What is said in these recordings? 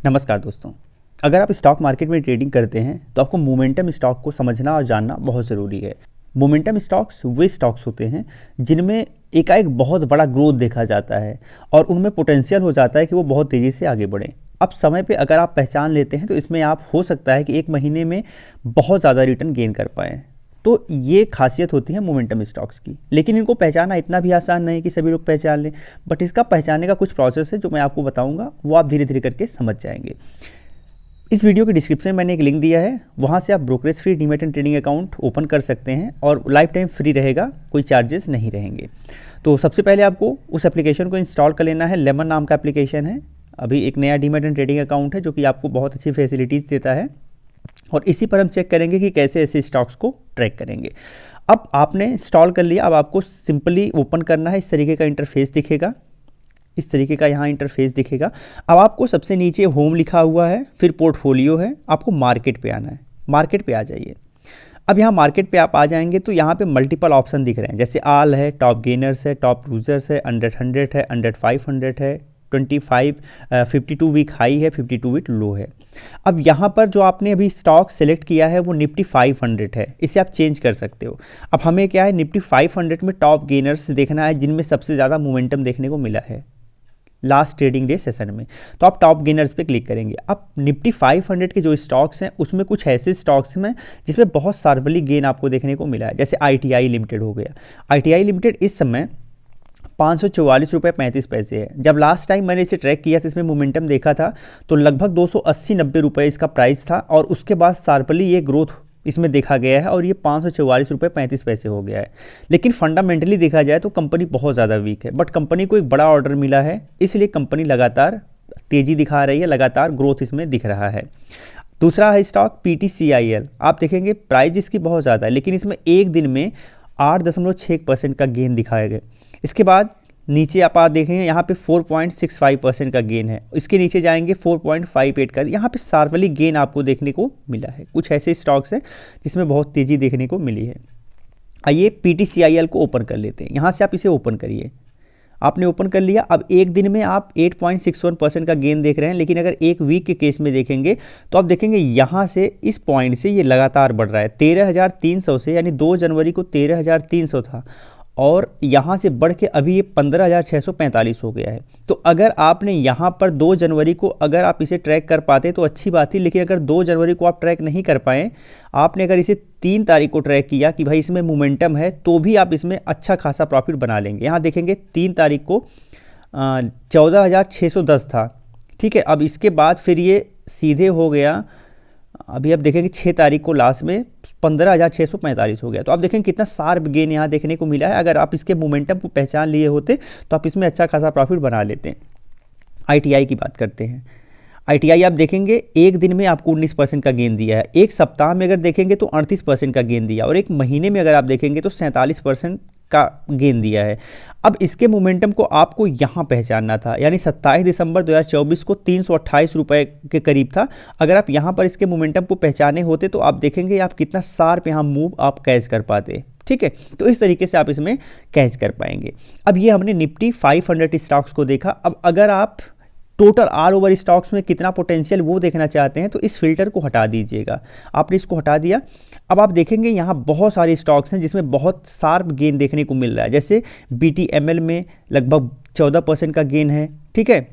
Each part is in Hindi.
नमस्कार दोस्तों। अगर आप स्टॉक मार्केट में ट्रेडिंग करते हैं तो आपको मोमेंटम स्टॉक को समझना और जानना बहुत ज़रूरी है। मोमेंटम स्टॉक्स वे स्टॉक्स होते हैं जिनमें एकाएक बहुत बड़ा ग्रोथ देखा जाता है और उनमें पोटेंशियल हो जाता है कि वो बहुत तेज़ी से आगे बढ़ें। अब समय पे अगर आप पहचान लेते हैं तो इसमें आप हो सकता है कि एक महीने में बहुत ज़्यादा रिटर्न गेन कर पाएँ। तो ये खासियत होती है मोमेंटम स्टॉक्स की, लेकिन इनको पहचानना इतना भी आसान नहीं कि सभी लोग पहचान लें। बट इसका पहचानने का कुछ प्रोसेस है जो मैं आपको बताऊंगा, वो आप धीरे धीरे करके समझ जाएंगे। इस वीडियो के डिस्क्रिप्शन में मैंने एक लिंक दिया है, वहाँ से आप brokerage free demat and trading account open कर सकते हैं और लाइफ टाइम फ्री रहेगा, कोई चार्जेस नहीं रहेंगे। तो सबसे पहले आपको उस एप्लीकेशन को इंस्टॉल कर लेना है। लेमन नाम का एप्लीकेशन है। अभी एक नया डीमैट एंड ट्रेडिंग अकाउंट है जो कि आपको बहुत अच्छी फैसिलिटीज़ देता है और इसी पर हम चेक करेंगे कि कैसे ऐसे स्टॉक्स को ट्रैक करेंगे। अब आपने इंस्टॉल कर लिया, अब आपको सिंपली ओपन करना है। इस तरीके का इंटरफेस दिखेगा, इस तरीके का यहाँ इंटरफेस दिखेगा। अब आपको सबसे नीचे होम लिखा हुआ है, फिर पोर्टफोलियो है, आपको मार्केट पे आना है। मार्केट पे आ जाइए। अब यहाँ मार्केट पे आप आ जाएंगे तो यहाँ पे मल्टीपल ऑप्शन दिख रहे हैं, जैसे आल है, टॉप गेनर्स है, टॉप लूजर्स है, 100 है, 500 है, 25 52 वीक हाई है, 52 वीक लो है। अब यहाँ पर जो आपने अभी स्टॉक सेलेक्ट किया है वो निफ्टी 500 है, इसे आप चेंज कर सकते हो। अब हमें क्या है, निफ्टी 500 में टॉप गेनर्स देखना है जिनमें सबसे ज़्यादा मोमेंटम देखने को मिला है लास्ट ट्रेडिंग डे सेशन में, तो आप टॉप गेनर्स पे क्लिक करेंगे। अब निफ्टी 500 के जो स्टॉक्स हैं उसमें कुछ ऐसे स्टॉक्स हैं जिसमें बहुत सार्वलिक गेन आपको देखने को मिला है, जैसे ITI लिमिटेड हो गया। ITI लिमिटेड इस समय 544 रुपये 35 पैसे है। जब लास्ट टाइम मैंने इसे ट्रैक किया था, इसमें मोमेंटम देखा था तो लगभग 280-90 रुपये इसका प्राइस था और उसके बाद शार्पली ये ग्रोथ इसमें देखा गया है और ये 544 रुपये 35 पैसे हो गया है। लेकिन फंडामेंटली देखा जाए तो कंपनी बहुत ज़्यादा वीक है, बट कंपनी को एक बड़ा ऑर्डर मिला है, इसलिए कंपनी लगातार तेज़ी दिखा रही है, लगातार ग्रोथ इसमें दिख रहा है। दूसरा है स्टॉक PTCIL। आप देखेंगे प्राइस इसकी बहुत ज़्यादा है, लेकिन इसमें एक दिन में 8.6% का गेन दिखाया गया। इसके बाद नीचे आप देखेंगे यहाँ पे 4.65% का गेन है। इसके नीचे जाएंगे 4.58 का, यहाँ पे सार्वलिक गेन आपको देखने को मिला है। कुछ ऐसे स्टॉक्स हैं जिसमें बहुत तेज़ी देखने को मिली है। आइए PTCIL को ओपन कर लेते हैं। यहाँ से आप इसे ओपन करिए। आपने ओपन कर लिया। अब एक दिन में आप 8.61% का गेन देख रहे हैं, लेकिन अगर एक वीक के केस में देखेंगे तो आप देखेंगे यहाँ से इस पॉइंट से ये लगातार बढ़ रहा है 13,300 से, यानी 2 जनवरी को 13,300 था और यहाँ से बढ़ के अभी ये 15,645 हो गया है। तो अगर आपने यहाँ पर 2 जनवरी को अगर आप इसे ट्रैक कर पाते तो अच्छी बात थी, लेकिन अगर 2 जनवरी को आप ट्रैक नहीं कर पाए, आपने अगर इसे 3 तारीख को ट्रैक किया कि भाई इसमें मोमेंटम है, तो भी आप इसमें अच्छा खासा प्रॉफिट बना लेंगे। यहाँ देखेंगे 3 तारीख को 14,610 था, ठीक है। अब इसके बाद फिर ये सीधे हो गया, अभी आप देखेंगे 6 तारीख को लास्ट में 15,645 हो गया। तो आप देखेंगे कितना शार्प गेन यहाँ देखने को मिला है। अगर आप इसके मोमेंटम को पहचान लिए होते तो आप इसमें अच्छा खासा प्रॉफिट बना लेते हैं। ITI की बात करते हैं। ITI आप देखेंगे एक दिन में आपको 19% का गेन दिया है, एक सप्ताह में अगर देखेंगे तो 38% का गेन दिया और एक महीने में अगर आप देखेंगे तो 47% का गेन दिया है। अब इसके मोमेंटम को आपको यहाँ पहचानना था, यानी 27 दिसंबर 2024 को 328 रुपये के करीब था। अगर आप यहाँ पर इसके मोमेंटम को पहचाने होते तो आप देखेंगे आप कितना शार्प यहाँ मूव आप कैच कर पाते, ठीक है। तो इस तरीके से आप इसमें कैच कर पाएंगे। अब ये हमने निफ्टी 500 स्टॉक्स को देखा। अब अगर आप टोटल ऑल ओवर स्टॉक्स में कितना पोटेंशियल वो देखना चाहते हैं तो इस फिल्टर को हटा दीजिएगा। आपने इसको हटा दिया। अब आप देखेंगे यहाँ बहुत सारे स्टॉक्स हैं जिसमें बहुत शार्प गेन देखने को मिल रहा है, जैसे BTML में लगभग 14% का गेन है, ठीक है।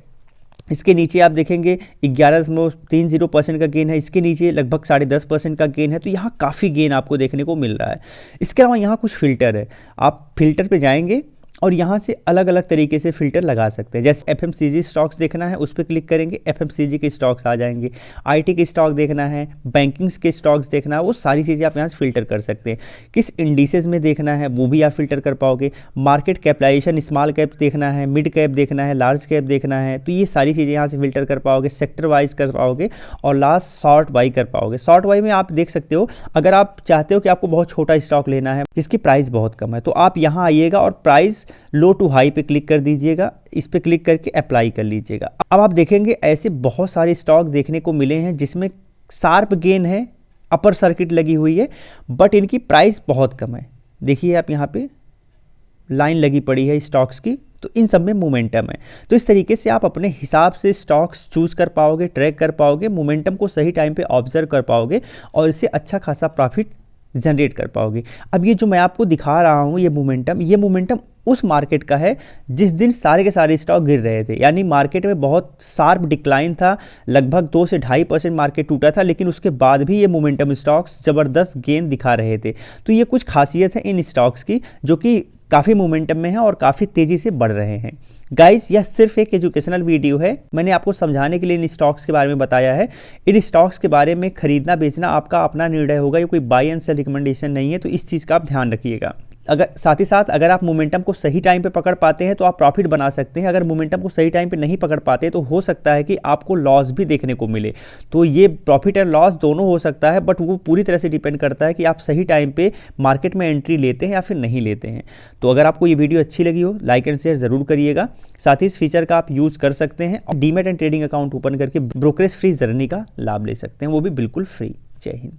इसके नीचे आप देखेंगे 11.30% का गेन है, इसके नीचे लगभग 10.5% का गेन है। तो यहाँ काफ़ी गेन आपको देखने को मिल रहा है। इसके अलावा यहाँ कुछ फ़िल्टर है, आप फिल्टर पे जाएंगे और यहाँ से अलग अलग तरीके से फ़िल्टर लगा सकते हैं। जैसे FMCG स्टॉक्स देखना है, उस पर क्लिक करेंगे, FMCG के स्टॉक्स आ जाएंगे। IT के स्टॉक देखना है, बैंकिंग्स के स्टॉक्स देखना है, वो सारी चीज़ें आप यहाँ से फ़िल्टर कर सकते हैं। किस इंडिसेस में देखना है वो भी आप फ़िल्टर कर पाओगे। मार्केट कैपिटलाइजेशन, स्मॉल कैप देखना है, मिड कैप देखना है, लार्ज कैप देखना है, तो ये सारी चीज़ें यहाँ से फ़िल्टर कर पाओगे। सेक्टर वाइज कर पाओगे और लास्ट शॉर्ट बाई कर पाओगे। शॉर्ट बाई में आप देख सकते हो, अगर आप चाहते हो कि आपको बहुत छोटा स्टॉक लेना है जिसकी प्राइस बहुत कम है, तो आप यहाँ आइएगा और प्राइस लो टू हाई पे क्लिक कर दीजिएगा। इस पे क्लिक करके अप्लाई कर लीजिएगा। अब आप देखेंगे ऐसे बहुत सारे स्टॉक देखने को मिले हैं जिसमें शार्प गेन है, अपर सर्किट लगी हुई है, बट इनकी प्राइस बहुत कम है। देखिए आप यहाँ पे लाइन लगी पड़ी है स्टॉक्स की, तो इन सब में मोमेंटम है। तो इस तरीके से आप अपने हिसाब से स्टॉक्स चूज कर पाओगे, ट्रैक कर पाओगे, मोमेंटम को सही टाइम पे ऑब्जर्व कर पाओगे और इससे अच्छा खासा प्रॉफिट जनरेट कर पाओगे। अब ये जो मैं आपको दिखा रहा हूँ ये मोमेंटम उस मार्केट का है जिस दिन सारे के सारे स्टॉक गिर रहे थे, यानी मार्केट में बहुत शार्प डिक्लाइन था, लगभग 2 से 2.5% मार्केट टूटा था, लेकिन उसके बाद भी ये मोमेंटम स्टॉक्स ज़बरदस्त गेन दिखा रहे थे। तो ये कुछ खासियत है इन स्टॉक्स की जो कि काफ़ी मोमेंटम में है और काफ़ी तेज़ी से बढ़ रहे हैं। गाइस, यह सिर्फ एक एजुकेशनल वीडियो है, मैंने आपको समझाने के लिए इन स्टॉक्स के बारे में बताया है। इन स्टॉक्स के बारे में खरीदना बेचना आपका अपना निर्णय होगा, ये कोई बाय एंड सेल रिकमेंडेशन नहीं है, तो इस चीज़ का आप ध्यान रखिएगा। अगर साथ ही साथ अगर आप मोमेंटम को सही टाइम पे पकड़ पाते हैं तो आप प्रॉफिट बना सकते हैं। अगर मोमेंटम को सही टाइम पे नहीं पकड़ पाते तो हो सकता है कि आपको लॉस भी देखने को मिले। तो ये प्रॉफिट एंड लॉस दोनों हो सकता है, बट वो पूरी तरह से डिपेंड करता है कि आप सही टाइम पे मार्केट में एंट्री लेते हैं या फिर नहीं लेते हैं। तो अगर आपको ये वीडियो अच्छी लगी हो, लाइक एंड शेयर ज़रूर करिएगा। साथ ही इस फीचर का आप यूज़ कर सकते हैं और demat and trading account open करके ब्रोकरेज फ्री जर्नी का लाभ ले सकते हैं, वो भी बिल्कुल फ्री। जय हिंद।